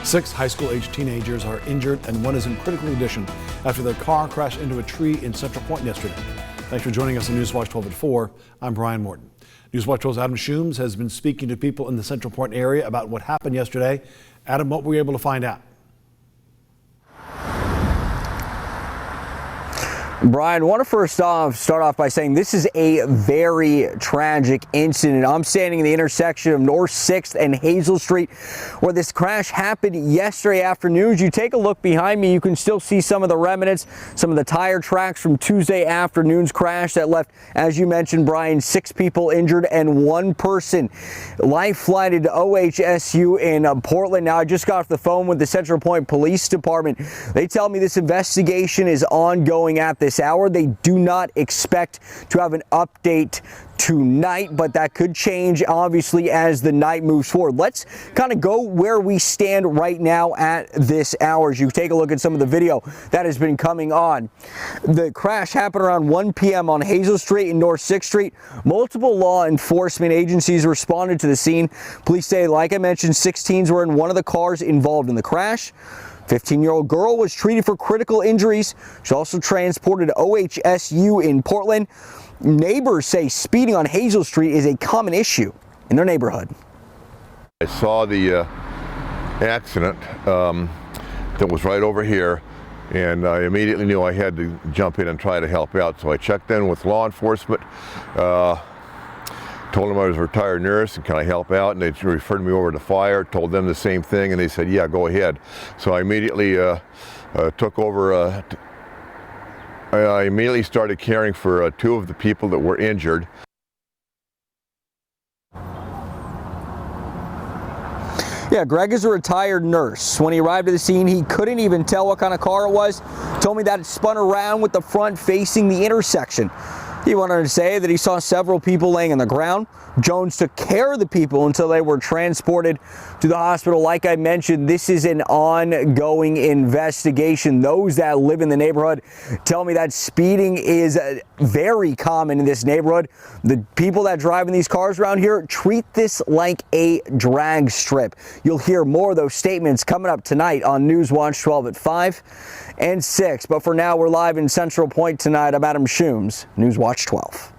6 high school-aged teenagers are injured and one is in critical condition after their car crashed into a tree in Central Point yesterday. Thanks for joining us on Newswatch 12 at 4. I'm Brian Morton. Newswatch 12's Adam Schoombs has been speaking to people in the Central Point area about what happened yesterday. Adam, what were you able to find out? Brian, I want to first start off by saying this is a very tragic incident. I'm standing in the intersection of North 6th and Hazel Street where this crash happened yesterday afternoon. As you take a look behind me, you can still see some of the remnants, some of the tire tracks from Tuesday afternoon's crash that left, as you mentioned, Brian, 6 people injured and 1 person life flighted to OHSU in Portland. Now, I just got off the phone with the Central Point Police Department. They tell me this investigation is ongoing at this hour. They do not expect to have an update tonight, but that could change obviously as the night moves forward. Let's kind of go where we stand right now at this hour. As you take a look at some of the video that has been coming on. The crash happened around 1 p.m. on Hazel Street and North 6th Street. Multiple law enforcement agencies responded to the scene. Police say, like I mentioned, 6 teens were in one of the cars involved in the crash. 15-year-old girl was treated for critical injuries. She's also transported to OHSU in Portland. Neighbors say speeding on Hazel Street is a common issue in their neighborhood. I saw the accident that was right over here, and I immediately knew I had to jump in and try to help out. So I checked in with law enforcement, told them I was a retired nurse and can I help out, and they referred me over to fire, told them the same thing, and they said, yeah, go ahead. So I immediately took over. I immediately started caring for 2 of the people that were injured. Yeah, Greg is a retired nurse. When he arrived at the scene, he couldn't even tell what kind of car it was. Told me that it spun around with the front facing the intersection. He went on to say that he saw several people laying on the ground. Jones took care of the people until they were transported to the hospital. Like I mentioned, this is an ongoing investigation. Those that live in the neighborhood tell me that speeding is very common in this neighborhood. The people that drive in these cars around here treat this like a drag strip. You'll hear more of those statements coming up tonight on Newswatch 12 at 5 and 6. But for now, we're live in Central Point tonight. I'm Adam Schoombs, Newswatch 12.